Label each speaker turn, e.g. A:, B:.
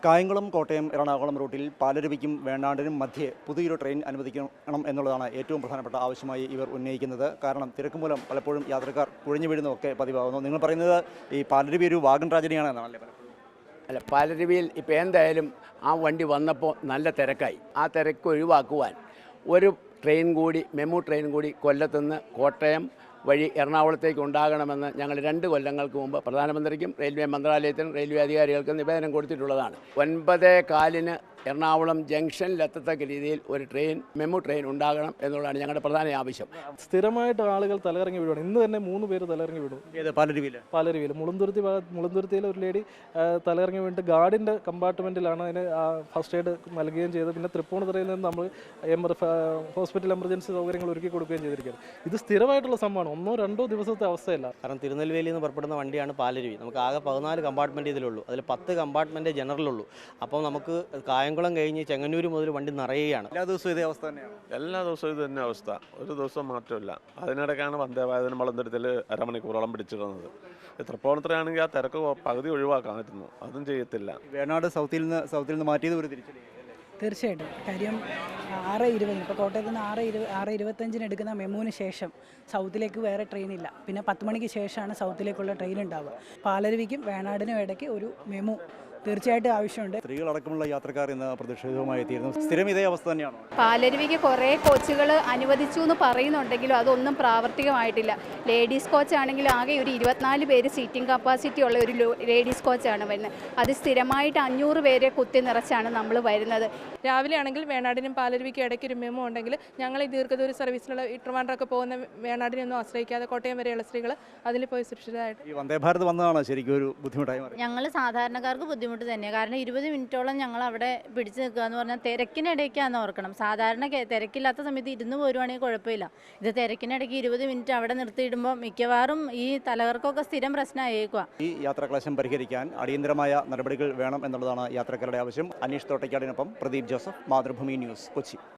A: കായംകുളം കോട്ടയം എറണാകുളം റൂട്ടിൽ പാലരുവിക്കും വേണാടിനും മധ്യേ പുതിയൊരു ട്രെയിൻ അനുവദിക്കണം എന്നുള്ളതാണ് ഏറ്റവും പ്രധാനപ്പെട്ട ആവശ്യമായി ഇവർ ഉന്നയിക്കുന്നത്. കാരണം തിരക്ക് മൂലം പലപ്പോഴും യാത്രക്കാർ കുഴഞ്ഞു വീഴുന്നതൊക്കെ പതിവാകുന്നു. നിങ്ങൾ പറയുന്നത് ഈ പാലരുവി ഒരു വാഗൺ ട്രാജഡിയാണ് എന്നാണല്ലേ?
B: അല്ല, പാലരുവിയിൽ ഇപ്പോൾ എന്തായാലും ആ വണ്ടി വന്നപ്പോൾ നല്ല തിരക്കായി. ആ തിരക്ക് ഒഴിവാക്കുവാൻ ഒരു ട്രെയിൻ കൂടി, മെമു ട്രെയിൻ കൂടി കൊല്ലത്തുനിന്ന് കോട്ടയം വഴി എറണാകുളത്തേക്ക് ഉണ്ടാകണമെന്ന് ഞങ്ങൾ 2 കൊല്ലങ്ങൾക്ക് മുമ്പ് പ്രധാനമന്ത്രിക്കും റെയിൽവേ മന്ത്രാലയത്തിനും റെയിൽവേ അധികാരികൾക്കും നിവേദനം കൊടുത്തിട്ടുള്ളതാണ്. 9:15 എറണാകുളം ജംഗ്ഷനിലെത്തത്തക്ക രീതിയിൽ ഒരു ട്രെയിൻ, മെമു ട്രെയിൻ ഉണ്ടാകണം എന്നുള്ളതാണ് ഞങ്ങളുടെ പ്രധാന ആവശ്യം.
C: സ്ഥിരമായിട്ട് ആളുകൾ തലയിറങ്ങി വീടുകയാണ്. ഇന്ന് തന്നെ 3 പേര് തലയിറങ്ങി വീടും. പാലരുവിയിൽ മുളന്തുരുത്തിയിൽ ഒരു ലേഡി തലയിറങ്ങി വീണിട്ട് ഗാർഡിൻ്റെ കമ്പാർട്ട്മെൻറ്റിലാണ് അതിന് ഫസ്റ്റ് എയ്ഡ് നൽകുകയും ചെയ്തത്. പിന്നെ തൃപ്പൂണിത്തുറയിൽ നിന്ന് നമ്മൾ ഹോസ്പിറ്റൽ എമർജൻസി സൗകര്യങ്ങൾ ഒരുക്കി കൊടുക്കുകയും ചെയ്തിരിക്കുകയാണ്. ഇത് സ്ഥിരമായിട്ടുള്ള സംഭവമാണ്, 1-2 ദിവസത്തെ അവസ്ഥയല്ല.
D: കാരണം തിരുനെൽവേലിയിൽ നിന്ന് പുറപ്പെടുന്ന വണ്ടിയാണ് പാലരുവി. നമുക്ക് ആകെ 14 കമ്പാർട്ട്മെൻറ്റ് ഇതിലുള്ളൂ. അതിൽ 10 കമ്പാർട്ട്മെൻറ്റ് ജനറലുള്ളൂ. അപ്പോൾ നമുക്ക് കായംകുളം കഴിഞ്ഞ് ചെങ്ങന്നൂർ മുതൽ വണ്ടി നിറയുകയാണ്.
A: എല്ലാ ദിവസവും ഇതേ അവസ്ഥ തന്നെയാണ്.
E: എല്ലാ ദിവസവും ഇത് തന്നെ അവസ്ഥ, ഒരു ദിവസം മാറ്റമില്ല. അതിനിടയ്ക്കാണ് വന്ദേഭാരതം വളർന്നിടത്തിൽ അരമണിക്കൂറോളം പിടിച്ചിടുന്നത്. തൃപ്പൂണിത്തുറയാണെങ്കിൽ ആ തിരക്ക് പകുതി ഒഴിവാക്കാമായിരുന്നു, അതും ചെയ്യത്തില്ല.
A: വേണാട് സൗത്തിൽ നിന്ന് മാറ്റിയത് ഒരു തിരിച്ചടി.
F: തീർച്ചയായിട്ടും. കാര്യം 6:20 ഇപ്പോൾ കോട്ടയത്ത് നിന്ന് 6:25 എടുക്കുന്ന മെമുവിന് ശേഷം സൗത്തിലേക്ക് വേറെ ട്രെയിനില്ല. പിന്നെ 10 മണിക്ക് ശേഷമാണ് സൗത്തിലേക്കുള്ള ട്രെയിൻ ഉണ്ടാവുക. പാലരുവിക്കും വേണാടിനും ഇടയ്ക്ക് ഒരു മെമു തീർച്ചയായിട്ടും ആവശ്യമുണ്ട്.
A: സ്ത്രീകളടക്കമുള്ള യാത്രക്കാർ ഇന്ന് പ്രതിഷേധവുമായി എത്തിയിരുന്നു. സ്ഥിരം ഇതേ അവസ്ഥ തന്നെയാണോ?
G: പാലരുവിക്ക് കുറേ കോച്ചുകൾ അനുവദിച്ചു എന്ന് പറയുന്നുണ്ടെങ്കിലും അതൊന്നും പ്രാവർത്തികമായിട്ടില്ല. ലേഡീസ് കോച്ച് ആണെങ്കിൽ ആകെ ഒരു 24 പേര് സീറ്റിംഗ് കപ്പാസിറ്റി ഉള്ള ഒരു ലേഡീസ് കോച്ചാണ് വരുന്നത്. അത് സ്ഥിരമായിട്ട് 500 പേരെ കുത്തി നിറച്ചാണ് നമ്മൾ വരുന്നത്.
H: രാവിലെ ആണെങ്കിൽ വേണാടിനും പാലരുവിക്കും ഇടയ്ക്ക് ഒരു മെമു ഉണ്ടെങ്കിൽ ഞങ്ങൾ ഈ ദീർഘദൂര സർവീസിനുള്ള ഈ ട്രിവാൻഡ്രമൊക്കെ പോകുന്ന വേണാടിനൊന്നും ആശ്രയിക്കാതെ കോട്ടയം വരെയുള്ള സ്ത്രീകൾ അതിൽ പോയി സുരക്ഷിതരായിട്ട്.
A: ഈ വന്ദേഭാരത് വന്നതാണ് ശരിക്കും ഒരു ബുദ്ധിമുട്ടായി മാറി.
I: ഞങ്ങൾ സാധാരണക്കാർക്ക് ബുദ്ധിമുട്ട് തന്നെയാണ്. കാരണം 20 മിനിറ്റോളം ഞങ്ങൾ അവിടെ പിടിച്ചു നിൽക്കുക എന്ന് പറഞ്ഞാൽ തിരക്കിനിടയ്ക്കാന്ന് ഓർക്കണം. സാധാരണ തിരക്കില്ലാത്ത സമയത്ത് ഇരുന്ന് പോരുവാണെങ്കിൽ കുഴപ്പമില്ല. ഇത് തിരക്കിനിടയ്ക്ക് 20 മിനിറ്റ് അവിടെ നിർത്തിയിടുമ്പോൾ മിക്കവാറും ഈ തലകർക്കൊക്കെ സ്ഥിരം പ്രശ്നമായേക്കുക.
A: ഈ യാത്രാക്ലേശം പരിഹരിക്കാൻ അടിയന്തരമായ നടപടികൾ വേണം എന്നുള്ളതാണ് യാത്രക്കാരുടെ ആവശ്യം. അനീഷ് തോട്ടയ്ക്കാടിനൊപ്പം പ്രദീപ് ജോസഫ്, മാതൃഭൂമി ന്യൂസ്, കൊച്ചി.